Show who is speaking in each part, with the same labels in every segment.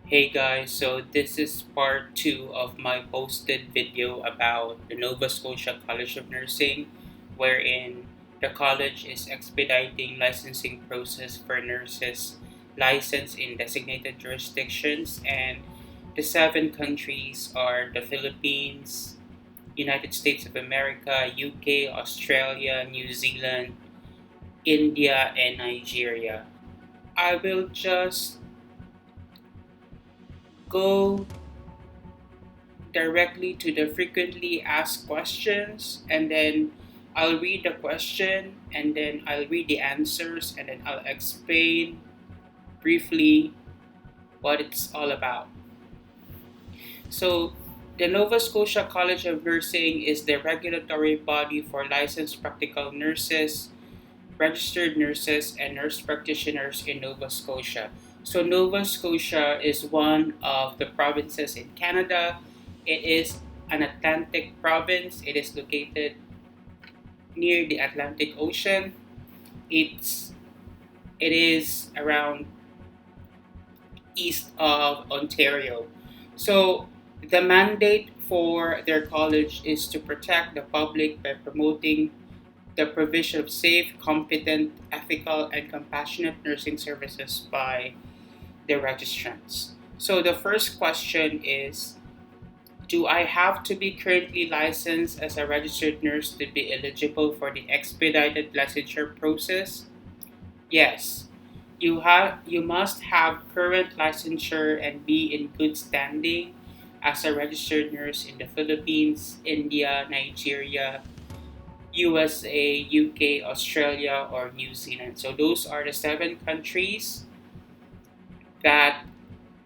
Speaker 1: Hey guys, so this is part 2 of my posted video about the Nova Scotia College of Nursing, wherein the college is expediting licensing process for nurses licensed in designated jurisdictions, and the 7 countries are the Philippines, United States of America, UK, Australia, New Zealand, India, and Nigeria. I will just go directly to the frequently asked questions, and then I'll read the question, and then I'll read the answers, and then I'll explain briefly what it's all about. So the Nova Scotia College of Nursing is the regulatory body for licensed practical nurses, registered nurses, and nurse practitioners in Nova Scotia. So Nova Scotia is one of the provinces in Canada. It is an Atlantic province. It is located near the Atlantic Ocean. It's it is around east of Ontario. So the mandate for their college is to protect the public by promoting the provision of safe, competent, ethical, and compassionate nursing services by the registrants. So the first question is, do I have to be currently licensed as a registered nurse to be eligible for the expedited licensure process? Yes. You must have current licensure and be in good standing as a registered nurse in the Philippines, India, Nigeria, USA, UK, Australia, or New Zealand. So those are the 7 countries that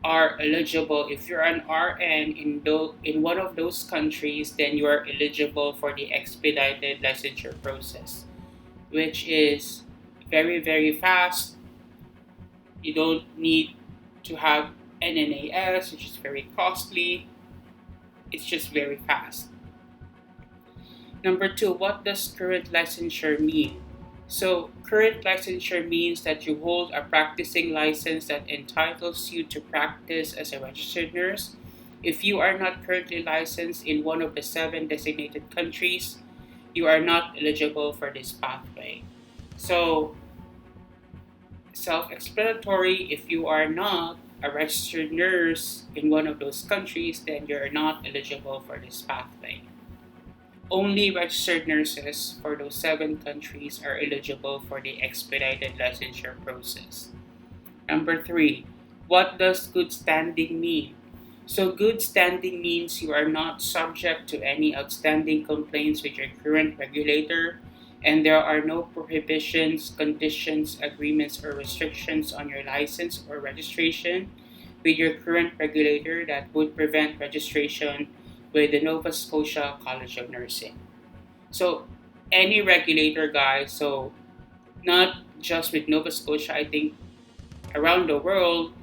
Speaker 1: are eligible. If you're an RN in one of those countries, then you are eligible for the expedited licensure process, which is very, very fast. You don't need to have NNAS, which is very costly. It's just very fast. Number 2, what does current licensure mean? So, current licensure means that you hold a practicing license that entitles you to practice as a registered nurse. If you are not currently licensed in one of the 7 designated countries, you are not eligible for this pathway. So, self explanatory, if you are not a registered nurse in one of those countries, then you're not eligible for this pathway. Only registered nurses for those 7 countries are eligible for the expedited licensure process. Number 3, what does good standing mean? So, good standing means you are not subject to any outstanding complaints with your current regulator, and there are no prohibitions, conditions, agreements, or restrictions on your license or registration with your current regulator that would prevent registration with the Nova Scotia College of Nursing. So, any regulator, guys, so not just with Nova Scotia, I think around the world,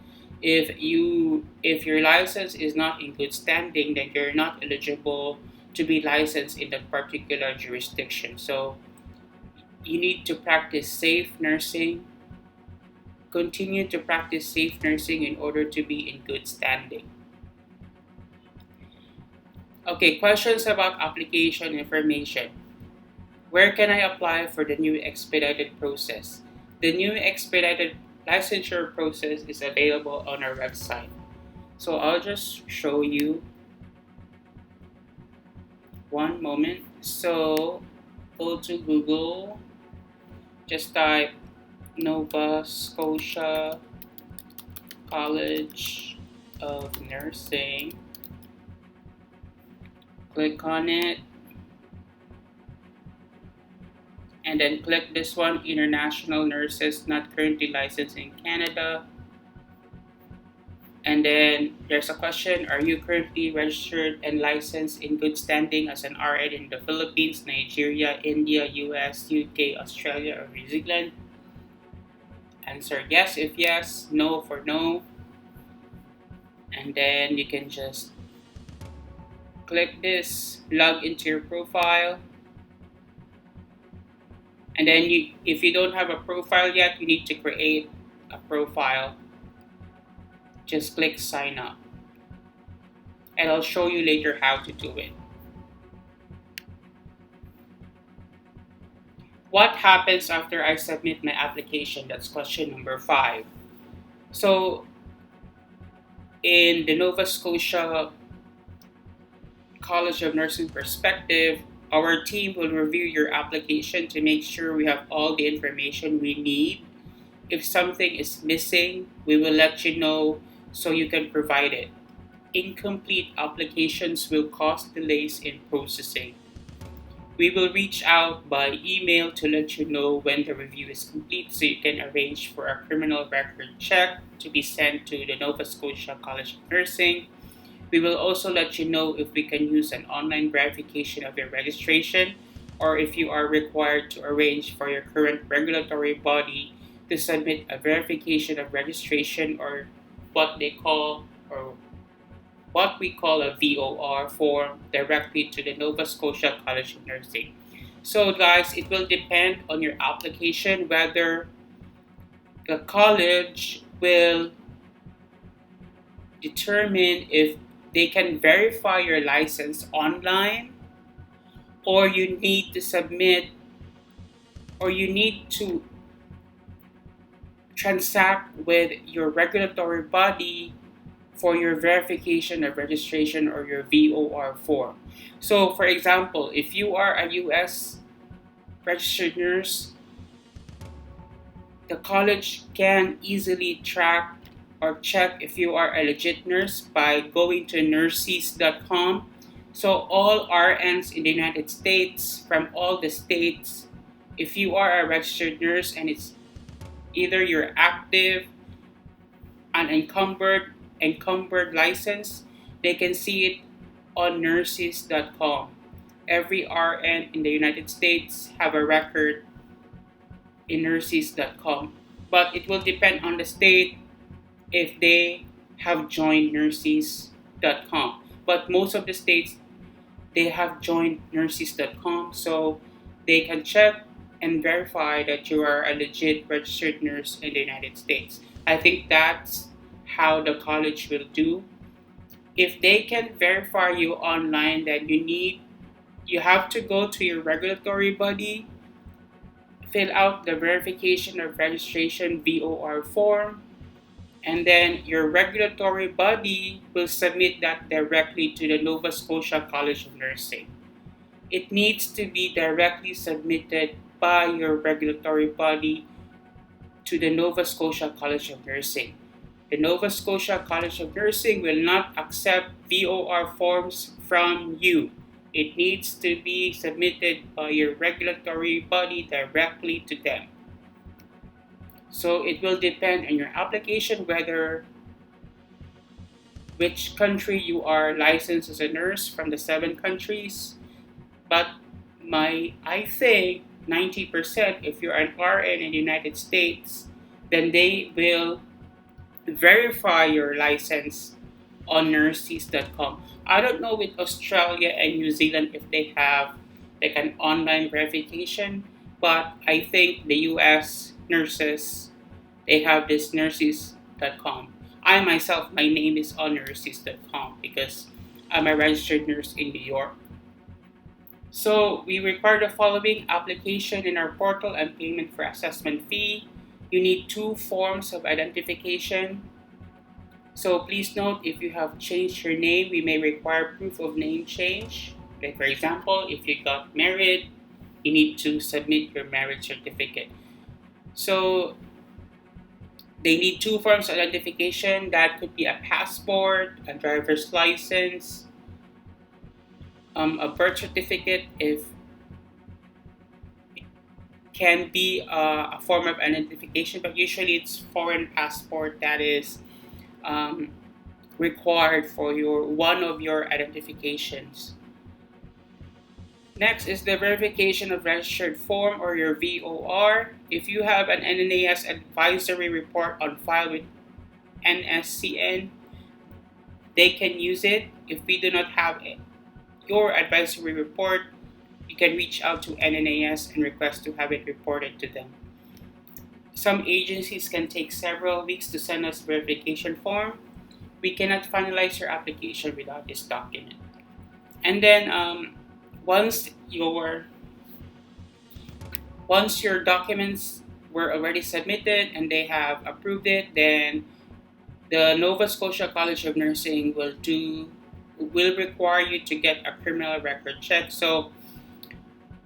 Speaker 1: if your license is not in good standing, then you're not eligible to be licensed in that particular jurisdiction. So you need to practice safe nursing, continue to practice safe nursing in order to be in good standing. Okay, questions about application information. Where can I apply for the new expedited process? The new expedited licensure process is available on our website. So I'll just show you one moment. So go to Google, just type Nova Scotia College of Nursing, click on it, and then click this one, international nurses not currently licensed in Canada. And then there's a question, are you currently registered and licensed in good standing as an RN in the Philippines, Nigeria, India, US, UK, Australia, or New Zealand? Answer yes if yes, no for no. And then you can just click this, log into your profile. And then if you don't have a profile yet, you need to create a profile just click sign up. And I'll show you later how to do it. What happens after I submit my application? That's question number 5. So in the Nova Scotia College of Nursing perspective, our team will review your application to make sure we have all the information we need. If something is missing, we will let you know so you can provide it. Incomplete applications will cause delays in processing. We will reach out by email to let you know when the review is complete so you can arrange for a criminal record check to be sent to the Nova Scotia College of Nursing. We will also let you know if we can use an online verification of your registration or if you are required to arrange for your current regulatory body to submit a verification of registration or what we call a VOR form directly to the Nova Scotia College of Nursing. So guys, it will depend on your application whether the college will determine if they can verify your license online or you need to submit or you need to transact with your regulatory body for your verification of registration or your VOR form. So for example, if you are a US registered nurse, the college can easily track or check if you are a legit nurse by going to nurses.com. So all RNs in the United States, from all the states, if you are a registered nurse and it's either you're active, unencumbered, encumbered license, they can see it on nurses.com. Every RN in the United States have a record in nurses.com. But it will depend on the state if they have joined nurses.com. But most of the states, they have joined nurses.com, so they can check and verify that you are a legit registered nurse in the United States. I think that's how the college will do. If they can verify you online, then you have to go to your regulatory body, fill out the verification of registration VOR form, and then your regulatory body will submit that directly to the Nova Scotia College of Nursing. It needs to be directly submitted by your regulatory body to the Nova Scotia College of Nursing. The Nova Scotia College of Nursing will not accept VOR forms from you. It needs to be submitted by your regulatory body directly to them. So it will depend on your application which country you are licensed as a nurse from the 7 countries. But I think 90%, if you're an RN in the United States, then they will verify your license on nurses.com. I don't know with Australia and New Zealand if they have like an online verification, but I think the US nurses, they have this nurses.com. I myself, my name is on nurses.com because I'm a registered nurse in New York. So we require the following: application in our portal and payment for assessment fee. You need 2 forms of identification. So please note, if you have changed your name, we may require proof of name change. Like for example, if you got married, you need to submit your marriage certificate. So they need 2 forms of identification. That could be a passport, a driver's license, a birth certificate, if can be a form of identification, but usually it's foreign passport that is required for one of your identifications. Next is the verification of registered form or your VOR. If you have an NNAS advisory report on file with NSCN, they can use it. If we do not have your advisory report, you can reach out to NNAS and request to have it reported to them. Some agencies can take several weeks to send us verification form. we cannot finalize your application without this document. And then once your once your documents were already submitted and they have approved it, then the Nova Scotia College of Nursing will require you to get a criminal record check. So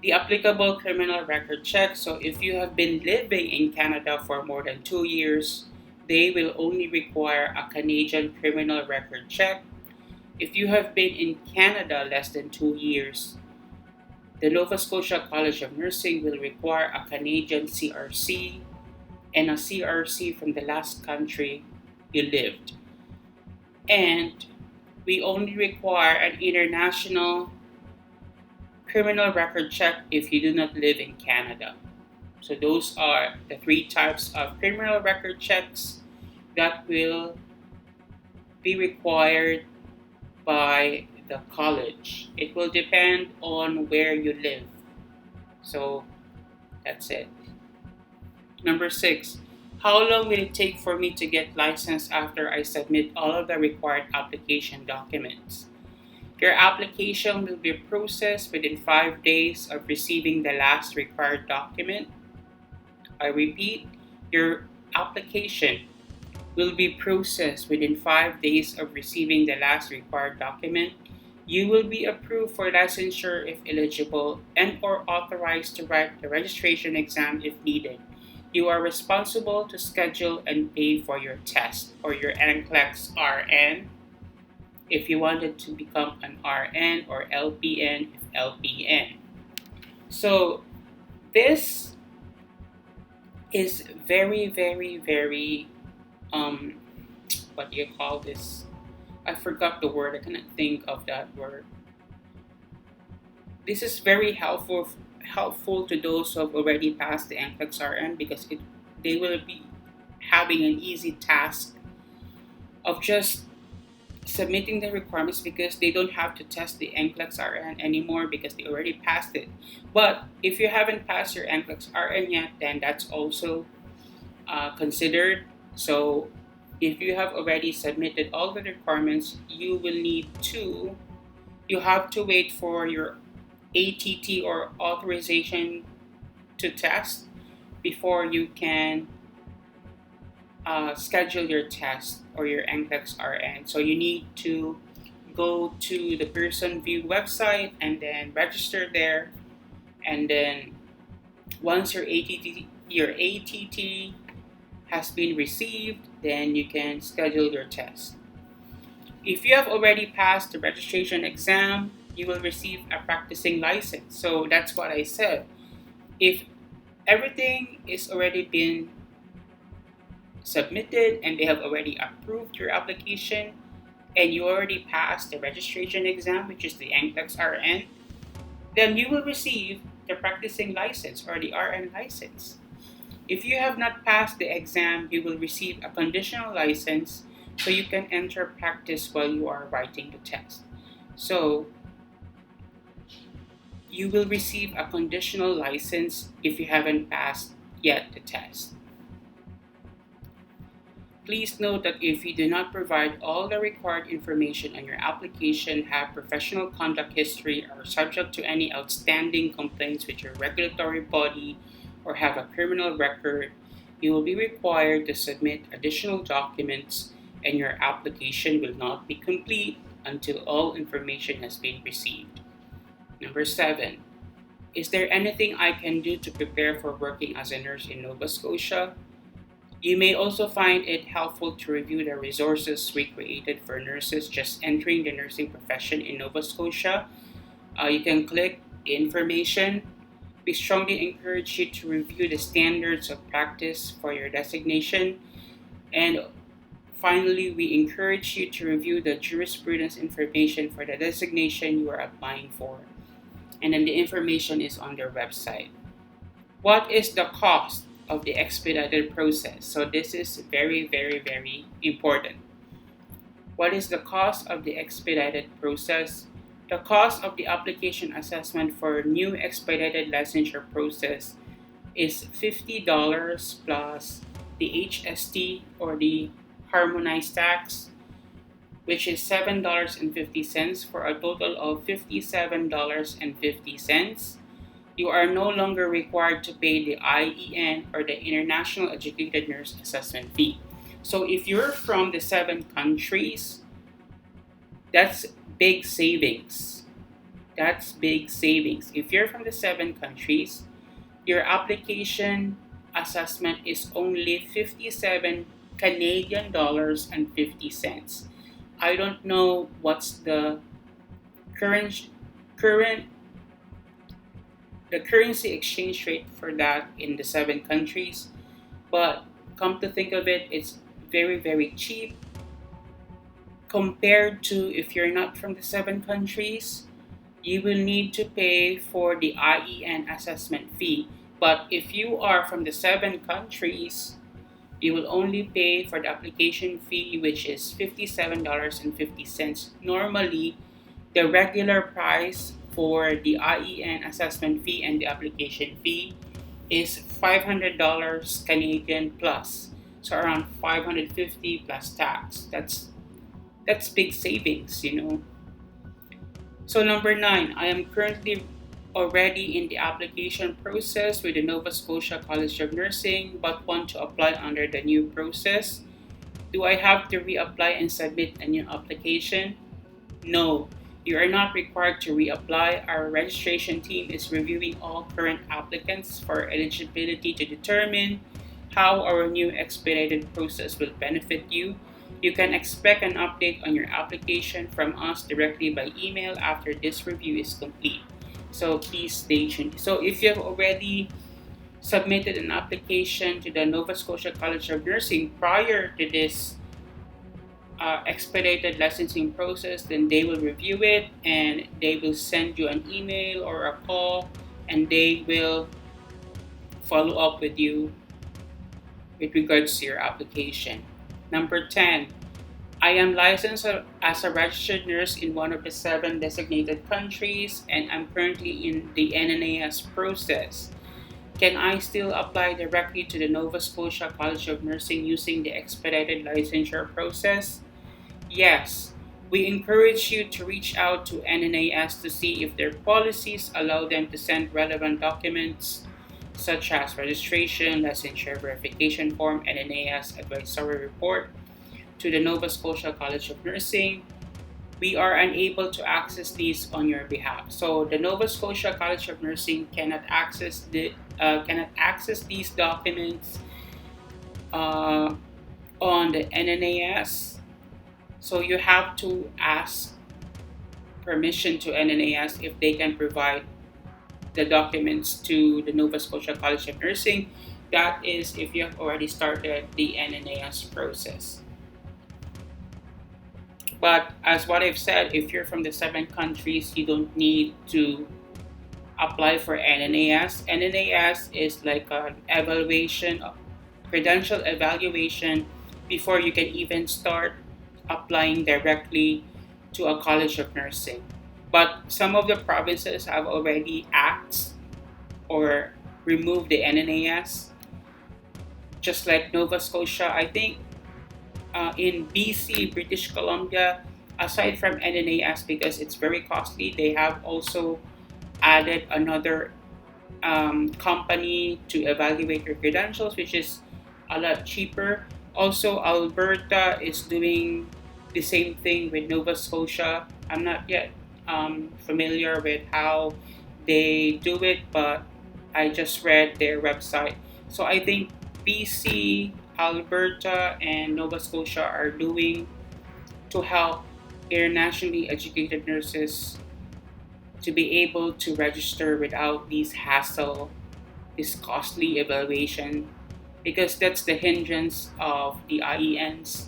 Speaker 1: the applicable criminal record check. So if you have been living in Canada for more than 2 years, they will only require a Canadian criminal record check. If you have been in Canada less than 2 years, the Nova Scotia College of Nursing will require a Canadian CRC and a CRC from the last country you lived. And we only require an international criminal record check if you do not live in Canada. So those are the three types of criminal record checks that will be required by the college. It will depend on where you live. So that's it. Number 6, how long will it take for me to get licensed after I submit all of the required application documents? Your application will be processed within 5 days of receiving the last required document. I repeat, your application will be processed within 5 days of receiving the last required document. You will be approved for licensure if eligible and or authorized to write the registration exam if needed. You are responsible to schedule and pay for your test or your NCLEX RN if you wanted to become an RN, or LPN if LPN. So this is very, very, very, what do you call this? I forgot the word. I cannot think of that word. This is very helpful to those who have already passed the NCLEX RN, because they will be having an easy task of just submitting the requirements, because they don't have to test the NCLEX RN anymore because they already passed it. But if you haven't passed your NCLEX RN yet, then that's also considered. So if you have already submitted all the requirements, you have to wait for your ATT or authorization to test before you can schedule your test or your NCLEX RN. So you need to go to the Pearson VUE website and then register there. And then once your ATT has been received, then you can schedule your test. If you have already passed the registration exam, you will receive a practicing license. So that's what I said. If everything is already been submitted and they have already approved your application and you already passed the registration exam, which is the NCLEX RN, then you will receive the practicing license or the RN license. If you have not passed the exam, you will receive a conditional license so you can enter practice while you are writing the test. So you will receive a conditional license if you haven't passed yet the test. Please note that if you do not provide all the required information on your application, have professional conduct history, are subject to any outstanding complaints with your regulatory body, or have a criminal record, you will be required to submit additional documents and your application will not be complete until all information has been received. Number 7, is there anything I can do to prepare for working as a nurse in Nova Scotia? You may also find it helpful to review the resources we created for nurses just entering the nursing profession in Nova Scotia. You can click information. We strongly encourage you to review the standards of practice for your designation. And finally, we encourage you to review the jurisprudence information for the designation you are applying for. And then the information is on their website. What is the cost of the expedited process? So this is very, very, very important. What is the cost of the expedited process? The cost of the application assessment for new expedited licensure process is $50 plus the HST or the harmonized tax, which is $7.50 for a total of $57.50. You are no longer required to pay the IEN or the International Educated Nurse Assessment Fee. So if you're from the 7 countries, that's big savings. That's big savings. If you're from the 7 countries, your application assessment is only 57 Canadian dollars and 50 cents. I don't know what's current current the currency exchange rate for that in the 7 countries, but come to think of it, it's very, very cheap compared to if you're not from the 7 countries. You will need to pay for the IEN assessment fee. But if you are from the 7 countries, you will only pay for the application fee, which is $57.50. Normally, the regular price for the IEN assessment fee and the application fee is $500 Canadian plus. So around 550 plus tax. That's big savings. So number 9, I am currently already in the application process with the Nova Scotia College of Nursing but want to apply under the new process. Do I have to reapply and submit a new application? No, you are not required to reapply. Our registration team is reviewing all current applicants for eligibility to determine how our new expedited process will benefit you. You can expect an update on your application from us directly by email after this review is complete. So please stay tuned. So if you have already submitted an application to the Nova Scotia College of Nursing prior to this expedited licensing process, then they will review it and they will send you an email or a call, and they will follow up with you with regards to your application. Number 10, I am licensed as a registered nurse in one of the 7 designated countries and I'm currently in the NNAS process. Can I still apply directly to the Nova Scotia College of Nursing using the expedited licensure process? Yes. We encourage you to reach out to NNAS to see if their policies allow them to send relevant documents such as registration, licensure verification form, NNAS advisory report to the Nova Scotia College of Nursing. We are unable to access these on your behalf. So the Nova Scotia College of Nursing cannot access these documents on the NNAS. So you have to ask permission to NNAS if they can provide the documents to the Nova Scotia College of Nursing. That is if you have already started the NNAS process. But as what I've said, if you're from the 7 countries, you don't need to apply for NNAS. NNAS is like an evaluation, credential evaluation before you can even start applying directly to a College of Nursing. But some of the provinces have already axed or removed the NNAS, just like Nova Scotia. I think in BC, British Columbia, aside from NNAS, because it's very costly, they have also added another company to evaluate your credentials, which is a lot cheaper. Also, Alberta is doing the same thing with Nova Scotia. I'm not yet familiar with how they do it, but I just read their website. So I think BC, Alberta, and Nova Scotia are doing to help internationally educated nurses to be able to register without this hassle, this costly evaluation, because that's the hindrance of the IENs.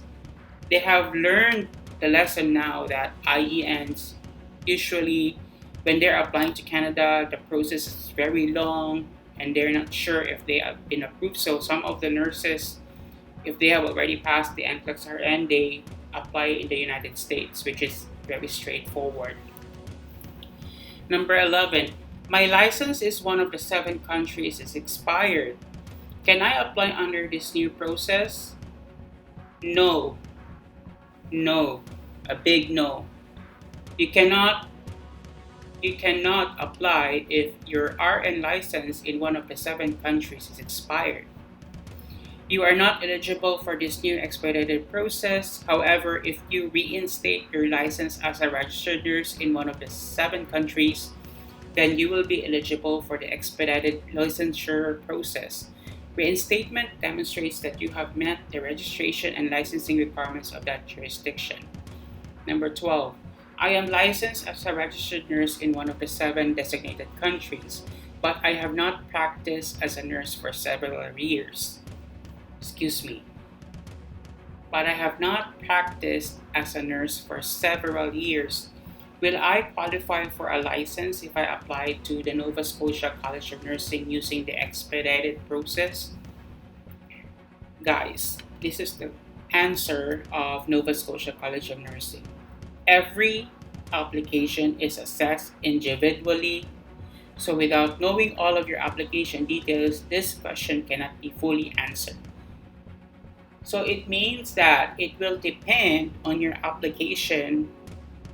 Speaker 1: They have learned the lesson now that IENs usually, when they're applying to Canada, the process is very long and they're not sure if they have been approved. So some of the nurses, if they have already passed the NCLEX-RN, they apply in the United States, which is very straightforward. Number 11, my license is one of the 7 countries is expired. Can I apply under this new process? No. a big no. You cannot apply if your RN license in one of the 7 countries is expired. You are not eligible for this new expedited process. However, if you reinstate your license as a registered nurse in one of the 7 countries, then you will be eligible for the expedited licensure process. Reinstatement demonstrates that you have met the registration and licensing requirements of that jurisdiction. Number 12. I am licensed as a registered nurse in one of the 7 designated countries, but I have not practiced as a nurse for several years. But I have not practiced as a nurse for several years. Will I qualify for a license if I apply to the Nova Scotia College of Nursing using the expedited process? Guys, this is the answer of Nova Scotia College of Nursing. Every application is assessed individually. So without knowing all of your application details, this question cannot be fully answered. So it means that it will depend on your application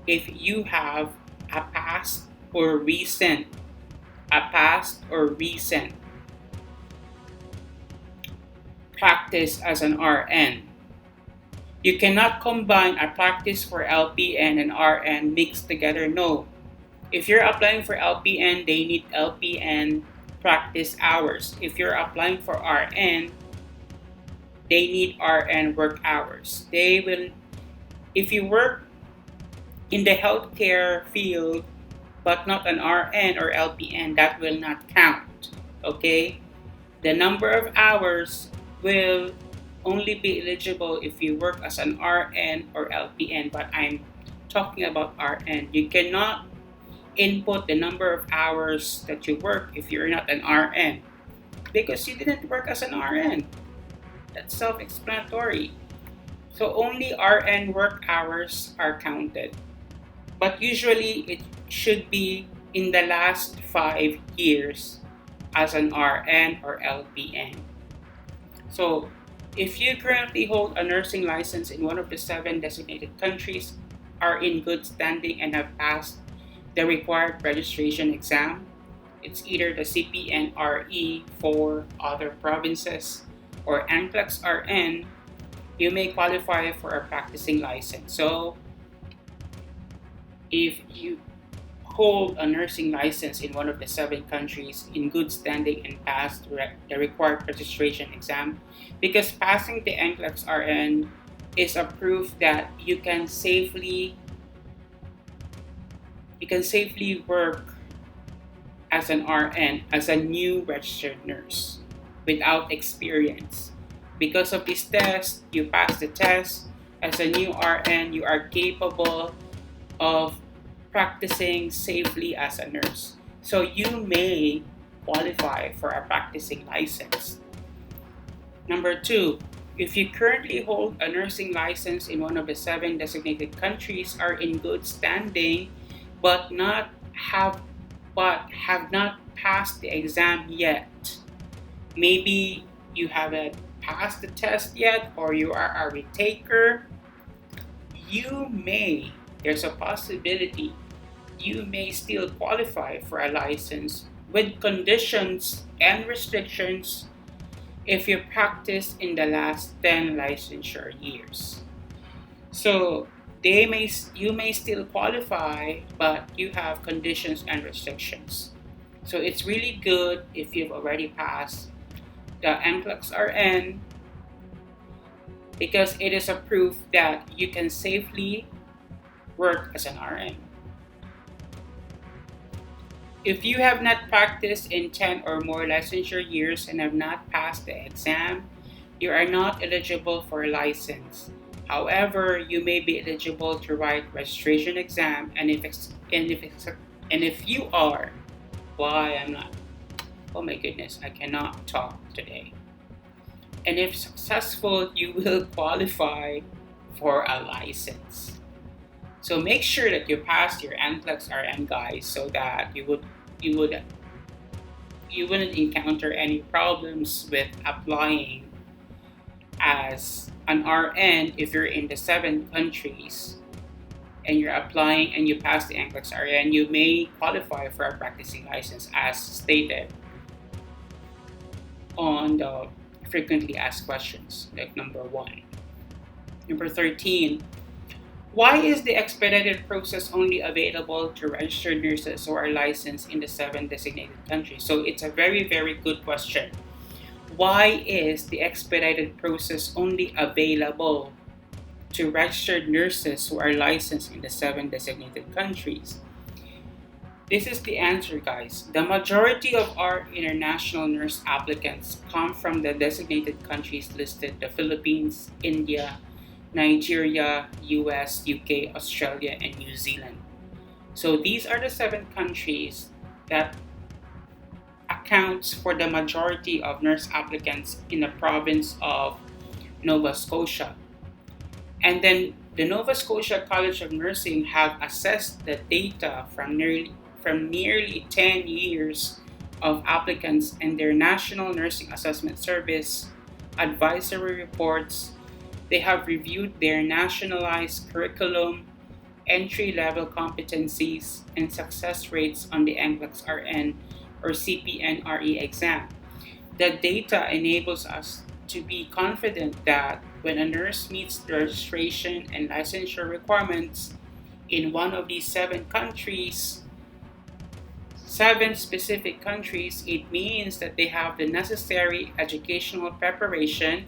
Speaker 1: if you have a past or recent practice as an RN. You cannot combine a practice for LPN and RN mixed together. No. If you're applying for LPN, they need LPN practice hours. If you're applying for RN, they need RN work hours. If you work in the healthcare field but not an RN or LPN, that will not count. Okay? The number of hours will only be eligible if you work as an RN or LPN, but I'm talking about RN. You cannot input the number of hours that you work if you're not an RN because you didn't work as an RN. That's self-explanatory. So only RN work hours are counted. But usually it should be in the last 5 years as an RN or LPN. So if you currently hold a nursing license in one of the 7 designated countries, are in good standing and have passed the required registration exam, it's either the CPNRE for other provinces or NCLEX RN, you may qualify for a practicing license. So if you hold a nursing license in one of the 7 countries in good standing and passed the required registration exam, because passing the NCLEX RN is a proof that you can safely work as an RN, as a new registered nurse without experience. Because of this test, you pass the test. As a new RN, you are capable of practicing safely as a nurse. So you may qualify for a practicing license. Number 2, if you currently hold a nursing license in one of the 7 designated countries, are in good standing, but have not passed the exam yet. Maybe you haven't passed the test yet, or you are a retaker. There's a possibility you may still qualify for a license with conditions and restrictions if you practice in the last 10 licensure years. So you may still qualify, but you have conditions and restrictions. So it's really good if you've already passed the NCLEX RN, because it is a proof that you can safely work as an RN. If you have not practiced in 10 or more licensure years and have not passed the exam, you are not eligible for a license. However, you may be eligible to write registration exam, and if you are, why I'm not? Oh my goodness, I cannot talk today. And if successful, you will qualify for a license. So make sure that you pass your NCLEX RN, guys, so that you wouldn't encounter any problems with applying as an RN if you're in the 7 countries and you're applying and you pass the NCLEX RN, you may qualify for a practicing license as stated on the frequently asked questions, like number 1. Number 13, why is the expedited process only available to registered nurses who are licensed in the 7 designated countries? So it's a very, very good question. Why is the expedited process only available to registered nurses who are licensed in the 7 designated countries? This is the answer, guys. The majority of our international nurse applicants come from the designated countries listed: the Philippines, India, Nigeria, US, UK, Australia, and New Zealand. So these are the 7 countries that accounts for the majority of nurse applicants in the province of Nova Scotia. And then the Nova Scotia College of Nursing have assessed the data from nearly 10 years of applicants and their National Nursing Assessment Service advisory reports. They have reviewed their nationalized curriculum, entry-level competencies, and success rates on the NCLEX RN or CPNRE exam. The data enables us to be confident that when a nurse meets the registration and licensure requirements in one of these 7 countries, 7 specific countries, it means that they have the necessary educational preparation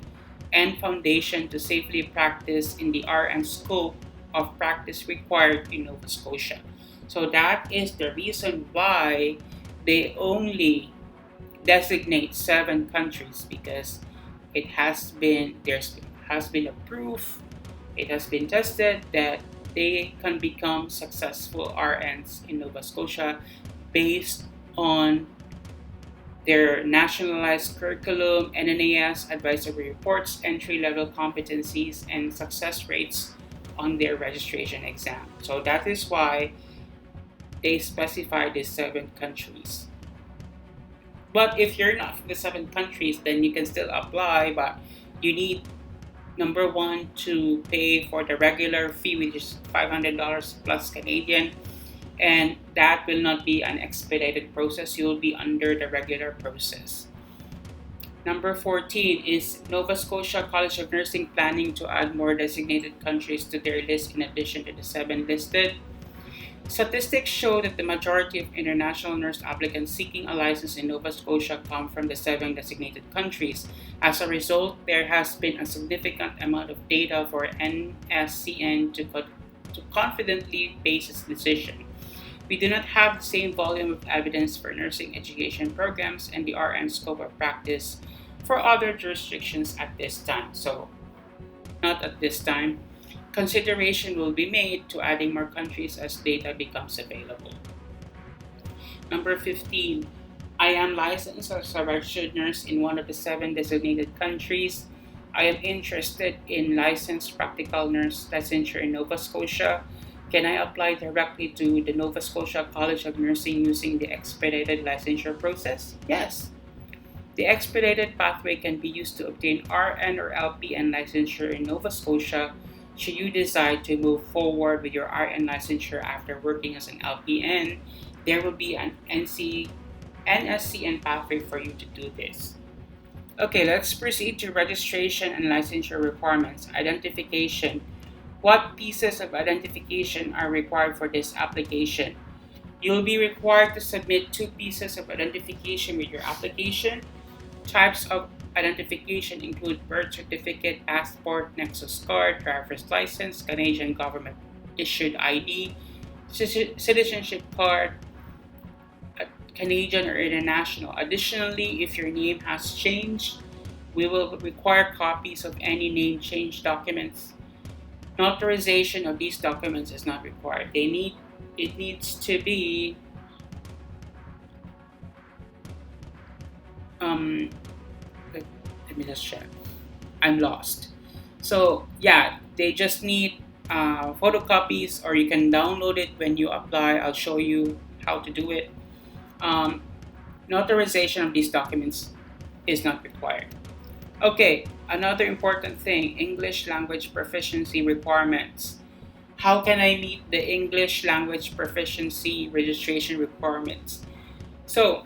Speaker 1: and foundation to safely practice in the RN scope of practice required in Nova Scotia. So that is the reason why they only designate 7 countries, because there has been a proof, it has been tested that they can become successful RNs in Nova Scotia based on their nationalized curriculum, NNAS advisory reports, entry-level competencies, and success rates on their registration exam. So that is why they specify these 7 countries. But if you're not from the 7 countries, then you can still apply, but you need, number 1, to pay for the regular fee, which is $500 plus Canadian, and that will not be an expedited process. You'll be under the regular process. Number 14 is Nova Scotia College of Nursing planning to add more designated countries to their list in addition to the 7 listed. Statistics show that the majority of international nurse applicants seeking a license in Nova Scotia come from the 7 designated countries. As a result, there has been a significant amount of data for NSCN to confidently base its decision. We do not have the same volume of evidence for nursing education programs and the RN scope of practice for other jurisdictions at this time. So, not at this time. Consideration will be made to adding more countries as data becomes available. Number 15, I am licensed as a registered nurse in one of the 7 designated countries. I am interested in licensed practical nurse licensure in Nova Scotia. Can I apply directly to the Nova Scotia College of Nursing using the expedited licensure process? Yes. The expedited pathway can be used to obtain RN or LPN licensure in Nova Scotia should you decide to move forward with your RN licensure after working as an LPN. There will be an NSCN pathway for you to do this. Okay, let's proceed to registration and licensure requirements. Identification. What pieces of identification are required for this application? You'll be required to submit 2 pieces of identification with your application. Types of identification include birth certificate, passport, Nexus card, driver's license, Canadian government issued ID, citizenship card, Canadian or international. Additionally, if your name has changed, we will require copies of any name change documents. Notarization of these documents is not required. It needs to be let me just check. I'm lost. So yeah, they just need photocopies, or you can download it when you apply. I'll show you how to do it. Notarization of these documents is not required. Okay, another important thing, English language proficiency requirements. How can I meet the English language proficiency registration requirements? So,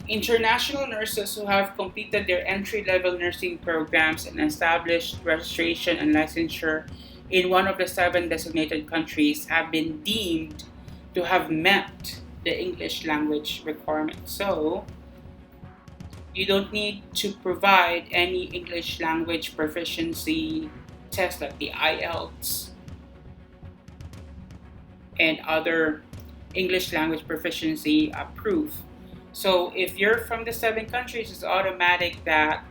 Speaker 1: international nurses who have completed their entry-level nursing programs and established registration and licensure in one of the 7 designated countries have been deemed to have met the English language requirement. So, you don't need to provide any English language proficiency test like the IELTS and other English language proficiency proof. So if you're from the 7 countries, it's automatic that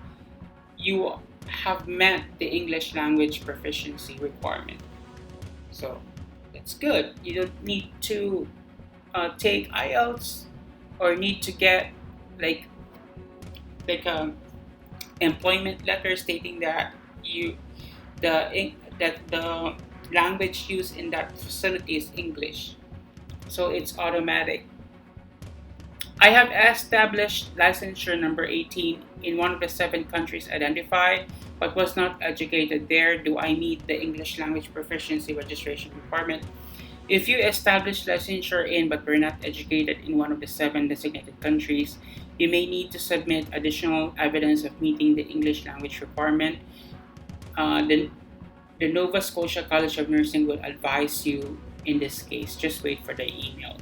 Speaker 1: you have met the English language proficiency requirement. So that's good. You don't need to take IELTS or need to get like a employment letter stating that the language used in that facility is English. So it's automatic. I have established licensure number 18 in one of the 7 countries identified, but was not educated there. Do I meet the English language proficiency registration requirement? If you establish licensure in but were not educated in one of the 7 designated countries, you may need to submit additional evidence of meeting the English language requirement. The Nova Scotia College of Nursing will advise you in this case. Just wait for the email.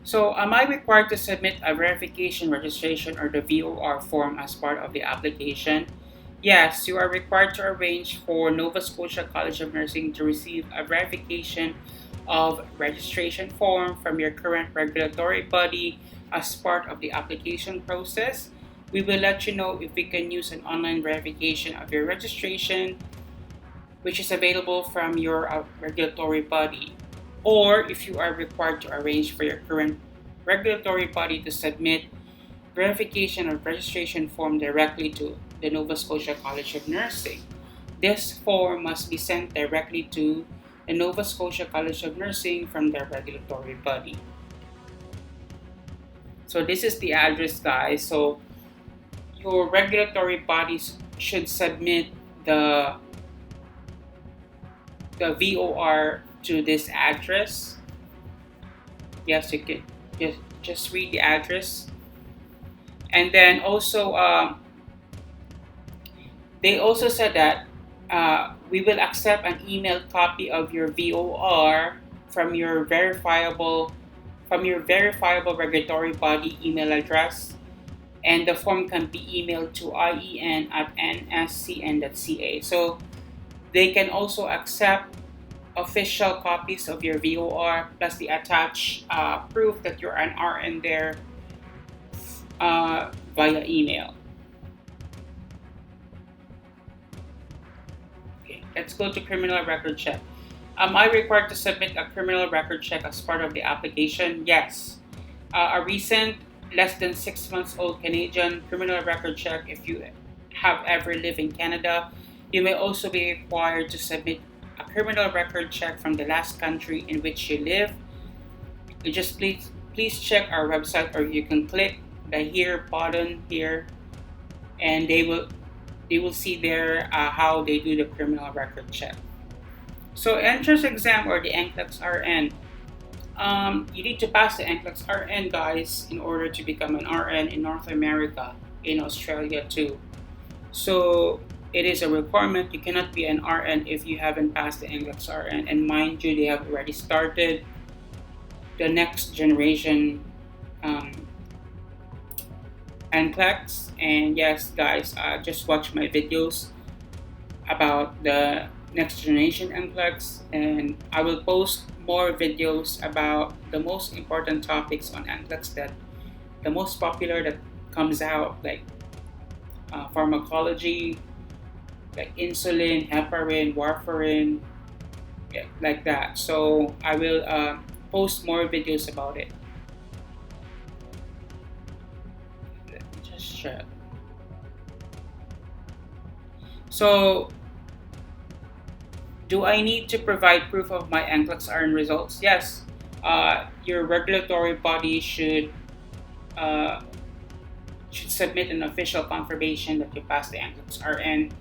Speaker 1: So, am I required to submit a verification registration or the VOR form as part of the application? Yes, you are required to arrange for Nova Scotia College of Nursing to receive a verification of registration form from your current regulatory body as part of the application process. We will let you know if we can use an online verification of your registration, which is available from your regulatory body, or if you are required to arrange for your current regulatory body to submit verification of registration form directly to the Nova Scotia College of Nursing. This form must be sent directly to the Nova Scotia College of Nursing from their regulatory body. So this is the address, guys. So your regulatory bodies should submit the VOR to this address. Yes, you can just read the address. And then also, they also said that we will accept an emailed copy of your VOR from your verifiable regulatory body email address, and the form can be emailed to ien@nscn.ca. So they can also accept official copies of your VOR plus the attached proof that you're an RN there via email. Okay, let's go to criminal record check. Am I required to submit a criminal record check as part of the application? Yes. A recent less than 6 months old Canadian criminal record check if you have ever lived in Canada. You may also be required to submit a criminal record check from the last country in which you live. You just please check our website, or you can click the here button here, and they will see there how they do the criminal record check. So entrance exam or the NCLEX RN. You need to pass the NCLEX RN, guys, in order to become an RN in North America, in Australia too. So it is a requirement. You cannot be an RN if you haven't passed the NCLEX RN. And mind you, they have already started the next generation NCLEX. And yes, guys, just watch my videos about the next generation NCLEX, and I will post more videos about the most important topics on NCLEX, that the most popular that comes out, like pharmacology, like insulin, heparin, warfarin, yeah, like that. So I will post more videos about it. Let me just check. So, do I need to provide proof of my NCLEX RN results? Yes. Your regulatory body should submit an official confirmation that you passed the NCLEX RN.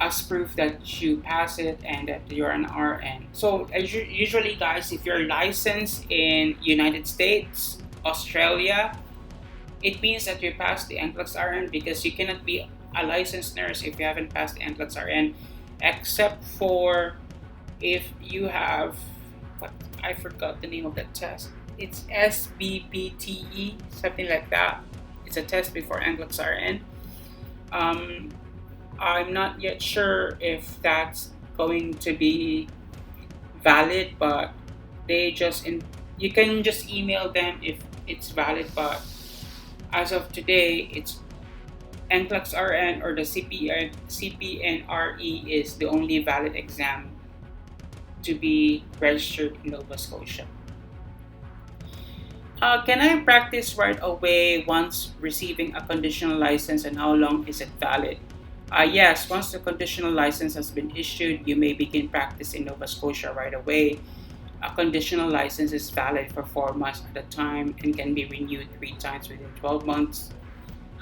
Speaker 1: as proof that you pass it and that you're an RN. So usually, guys, if you're licensed in United States, Australia, it means that you passed the NCLEX RN, because you cannot be a licensed nurse if you haven't passed the NCLEX RN, except for if you have, what, I forgot the name of that test. It's SBPTE, something like that. It's a test before NCLEX RN. I'm not yet sure if that's going to be valid, but you can just email them if it's valid. But as of today, it's NCLEX RN or the CPNRE is the only valid exam to be registered in Nova Scotia. Can I practice right away once receiving a conditional license, and how long is it valid? Yes, once the conditional license has been issued, you may begin practice in Nova Scotia right away. A conditional license is valid for 4 months at a time and can be renewed 3 times within 12 months.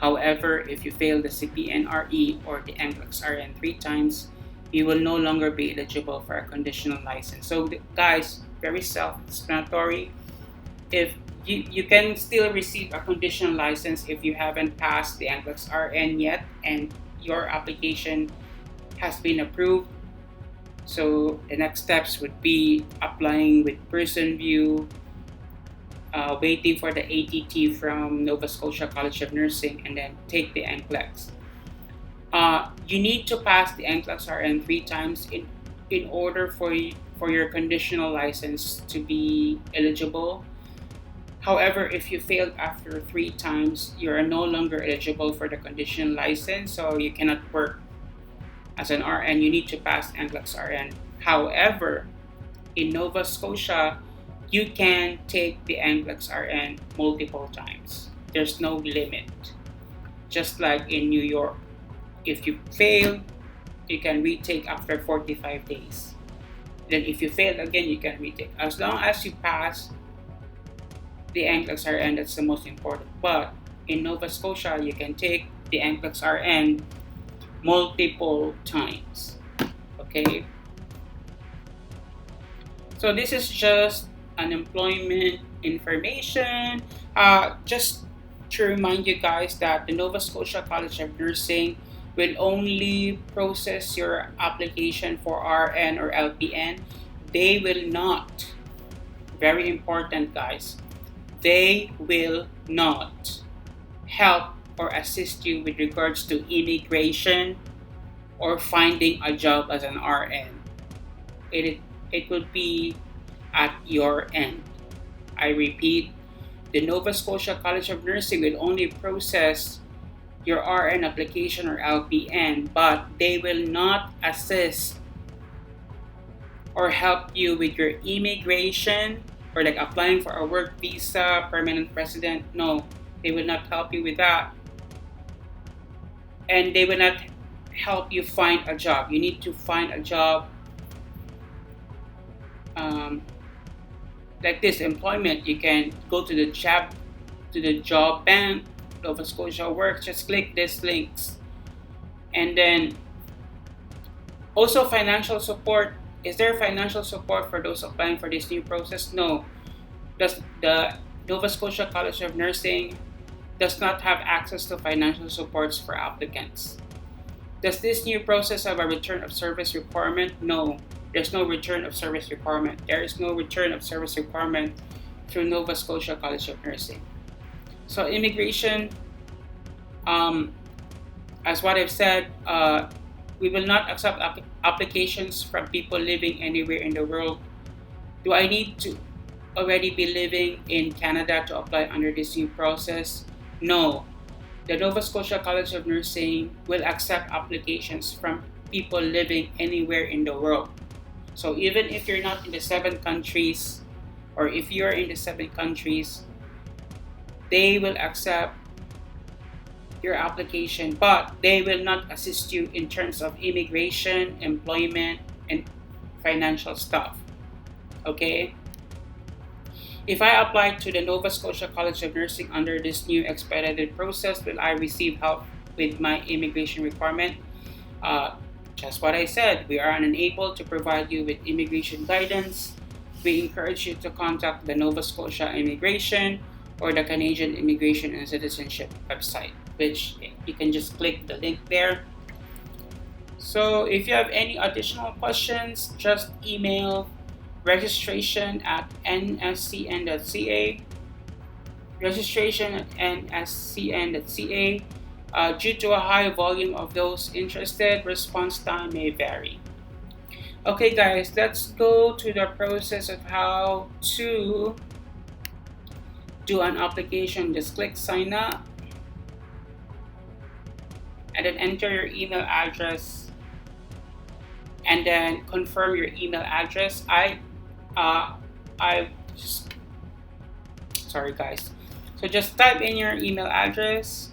Speaker 1: However, if you fail the CPNRE or the NCLEX RN 3 times, you will no longer be eligible for a conditional license. So, guys, very self-explanatory. If you can still receive a conditional license if you haven't passed the NCLEX RN yet and your application has been approved. So the next steps would be applying with Person View, waiting for the ATT from Nova Scotia College of Nursing, and then take the NCLEX. You need to pass the NCLEX RN 3 times in order for your conditional license to be eligible. However, if you failed after 3 times, you are no longer eligible for the conditional license, so you cannot work as an RN. You need to pass NCLEX RN. However, in Nova Scotia, you can take the NCLEX RN multiple times. There's no limit. Just like in New York, if you fail, you can retake after 45 days. Then if you fail again, you can retake. As long as you pass the NCLEX RN, that's the most important. But in Nova Scotia, you can take the NCLEX RN multiple times. Okay? So this is just an employment information. Just to remind you guys that the Nova Scotia College of Nursing will only process your application for RN or LPN. They will not, very important guys, they will not help or assist you with regards to immigration or finding a job as an RN. It will be at your end. I repeat, the Nova Scotia College of Nursing will only process your RN application or LPN, but they will not assist or help you with your immigration or like applying for a work visa, permanent resident. No, they will not help you with that. And they will not help you find a job. You need to find a job like this employment. You can go to the job bank, Nova Scotia Works. Just click these links. And then also financial support. Is there financial support for those applying for this new process? No. The Nova Scotia College of Nursing does not have access to financial supports for applicants. Does this new process have a return of service requirement? No. There's no return of service requirement. There is no return of service requirement through Nova Scotia College of Nursing. So immigration, as what I've said, we will not accept applications from people living anywhere in the world. Do I need to already be living in Canada to apply under this new process? No. The Nova Scotia College of Nursing will accept applications from people living anywhere in the world. So even if you're not in the 7 countries, or if you're in the 7 countries, they will accept your application, but they will not assist you in terms of immigration, employment, and financial stuff. Okay? If I apply to the Nova Scotia College of Nursing under this new expedited process, will I receive help with my immigration requirement? Just what I said, we are unable to provide you with immigration guidance. We encourage you to contact the Nova Scotia Immigration or the Canadian Immigration and Citizenship website, which you can just click the link there. So if you have any additional questions, just email registration@nscn.ca, registration@nscn.ca. Due to a high volume of those interested, response time may vary. Okay guys, let's go to the process of how to do an application. Just click sign up and then enter your email address and then confirm your email address. Sorry guys. So just type in your email address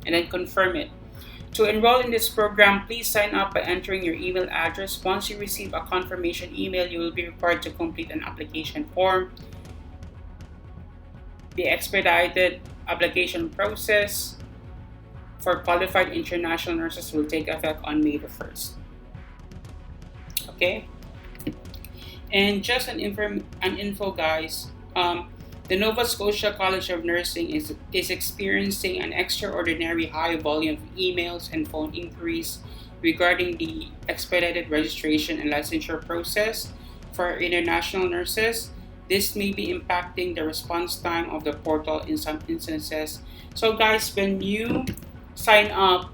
Speaker 1: and then confirm it. To enroll in this program, please sign up by entering your email address. Once you receive a confirmation email, you will be required to complete an application form. The expedited application process for qualified international nurses will take effect on May the 1st. Okay? And just an info guys, the Nova Scotia College of Nursing is experiencing an extraordinary high volume of emails and phone inquiries regarding the expedited registration and licensure process for international nurses. This may be impacting the response time of the portal in some instances. So guys, when you sign up,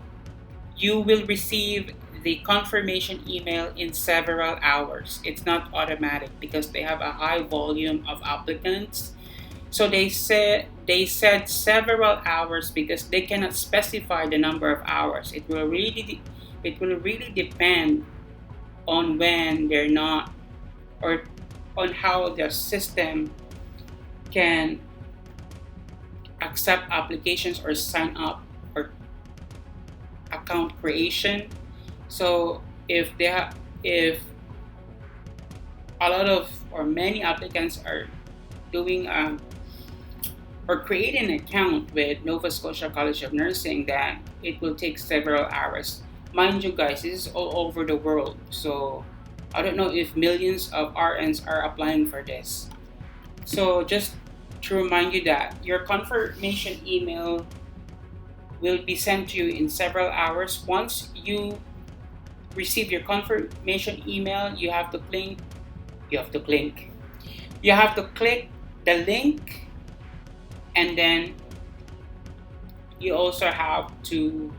Speaker 1: you will receive the confirmation email in several hours. It's not automatic because they have a high volume of applicants. So they said several hours because they cannot specify the number of hours. It will really depend on when they're not, or on how the system can accept applications or sign up or account creation. So if a lot of or many applicants are doing or creating an account with Nova Scotia College of Nursing, then it will take several hours. Mind you guys, this is all over the world. So I don't know if millions of RNs are applying for this. So just to remind you that your confirmation email will be sent to you in several hours. Once you receive your confirmation email, you have to click the link, and then you also have to,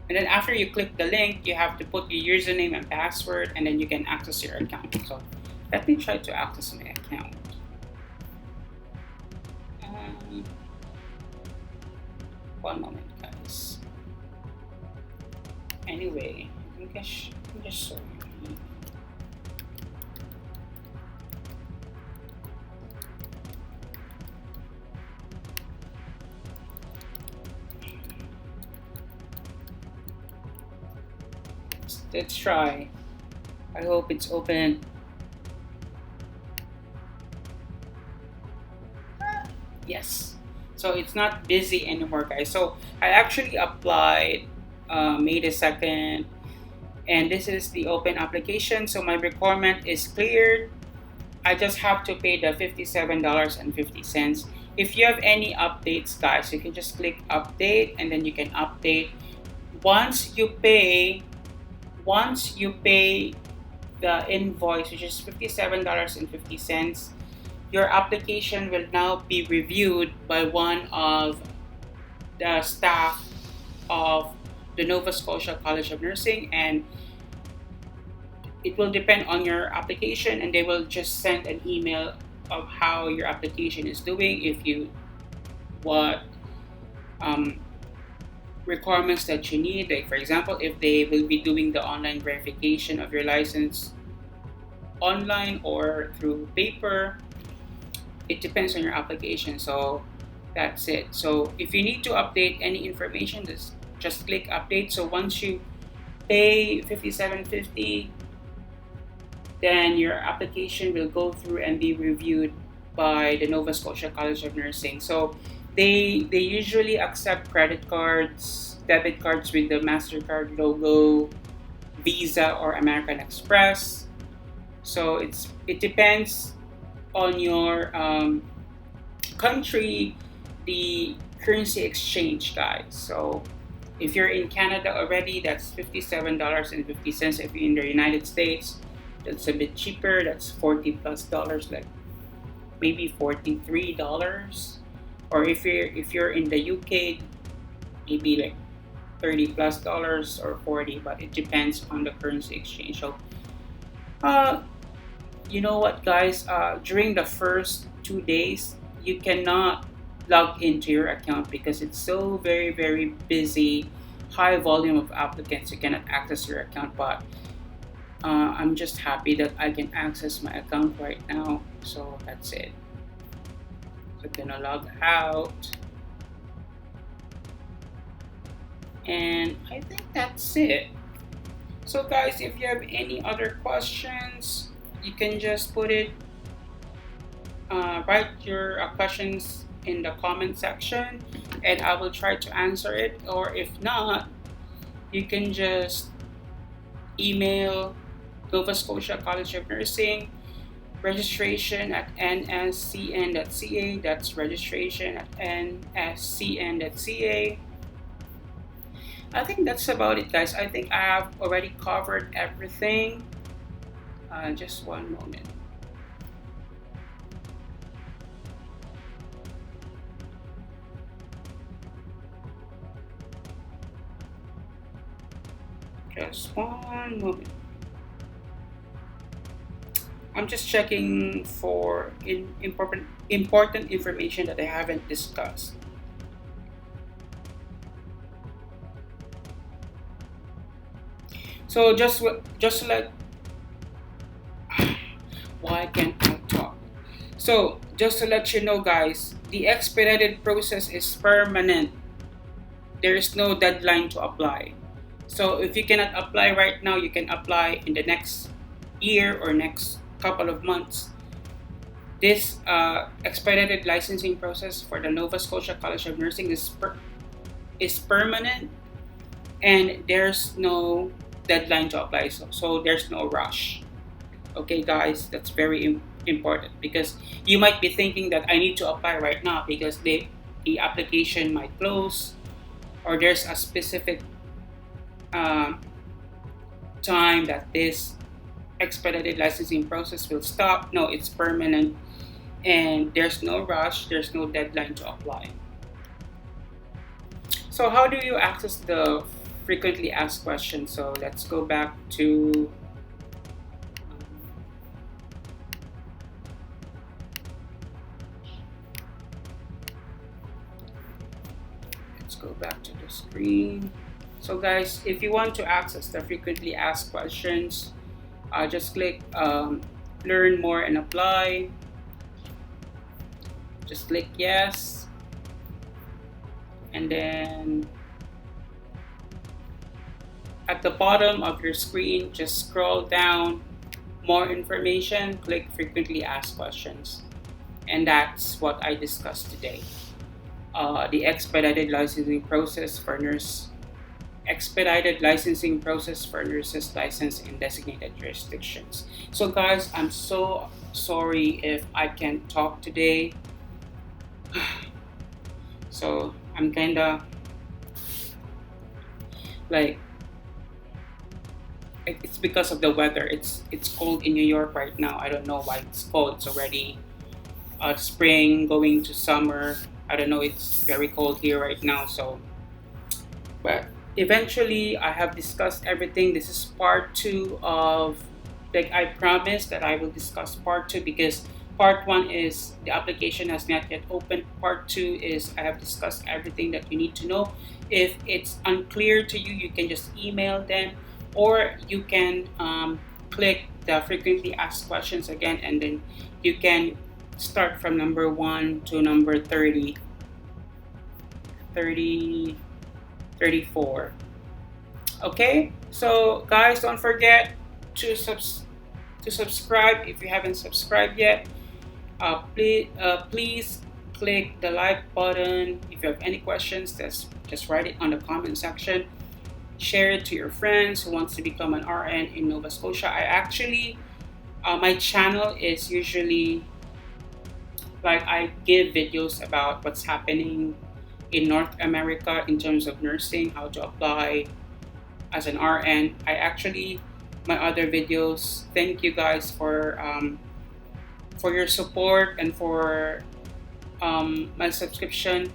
Speaker 1: and then after you click the link, you have to put your username and password, and then you can access your account. So let me try to access my account. One moment guys. Anyway, I'm just sorry. Let's try. I hope it's open. Yes. So it's not busy anymore, guys. So I actually applied May the 2nd, and this is the open application. So my requirement is cleared. I just have to pay the $57.50. If you have any updates, guys, you can just click update, and then you can update. Once you pay the invoice, which is $57.50, your application will now be reviewed by one of the staff of the Nova Scotia College of Nursing, and it will depend on your application, and they will just send an email of how your application is doing, what requirements that you need. Like for example, if they will be doing the online verification of your license online or through paper, it depends on your application. So that's it. So if you need to update any information, just click update. So once you pay $57.50, then your application will go through and be reviewed by the Nova Scotia College of Nursing. So They usually accept credit cards, debit cards with the MasterCard logo, Visa or American Express. So it depends on your country, the currency exchange, guys. So if you're in Canada already, that's $57.50. If you're in the United States, that's a bit cheaper. That's $40 plus, like maybe $43. Or if you're in the UK, maybe like $30 plus or 40, but it depends on the currency exchange. So uh, you know what, guys? During the first 2 days, you cannot log into your account because it's so very, very busy, high volume of applicants. You cannot access your account. But I'm just happy that I can access my account right now. So that's it. So I'm gonna log out. And I think that's it. So, guys, if you have any other questions, you can just write your questions in the comment section, and I will try to answer it. Or if not, you can just email Nova Scotia College of Nursing registration at nscn.ca. That's registration at nscn.ca. I think that's about it, guys. I think I have already covered everything. Just one moment. Just one moment. I'm just checking for important information that I haven't discussed. So just like why can't I talk? So just to let you know, guys, the expedited process is permanent. There is no deadline to apply. So if you cannot apply right now, you can apply in the next year or next couple of months. This expedited licensing process for the Nova Scotia College of Nursing is permanent, and there's no deadline to apply. So there's no rush. Okay, guys, that's very important because you might be thinking that I need to apply right now because the application might close, or there's a specific time that this expedited licensing process will stop. No, it's permanent, and there's no rush, there's no deadline to apply. So how do you access the frequently asked questions? So let's go back to the screen. So guys, if you want to access the frequently asked questions, just click learn more and apply. Just click yes, and then at the bottom of your screen, just scroll down, more information, click frequently asked questions. And that's what I discussed today. The expedited licensing process for nurses licensed in designated jurisdictions. So guys, I'm so sorry if I can't talk today. So I'm kinda like, it's because of the weather. It's cold in New York right now. I don't know why it's cold. It's already spring going to summer. I don't know. It's very cold here right now. So, but eventually, I have discussed everything. This is part 2 of, like I promised that I will discuss part 2 because part 1 is the application has not yet opened. Part 2 is I have discussed everything that you need to know. If it's unclear to you, you can just email them, or you can click the frequently asked questions again, and then you can start from number 1 to number 30, 34. Okay, so guys, don't forget to subscribe if you haven't subscribed yet. Please click the like button. If you have any questions, just write it on the comment section. Share it to your friends who wants to become an RN in Nova Scotia. I actually, my channel is usually like I give videos about what's happening in North America in terms of nursing, how to apply as an RN. I actually, my other videos, thank you guys for your support and for my subscription.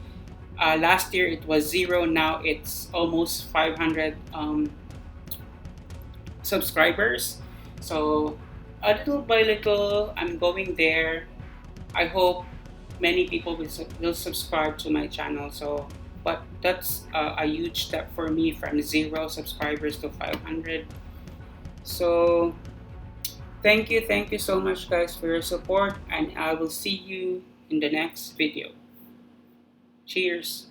Speaker 1: Last year it was 0, now it's almost 500 subscribers. So a little by little, I'm going there. I hope many people will subscribe to my channel. So, but that's a huge step for me from 0 subscribers to 500. So, thank you so much, guys, for your support, and I will see you in the next video. Cheers.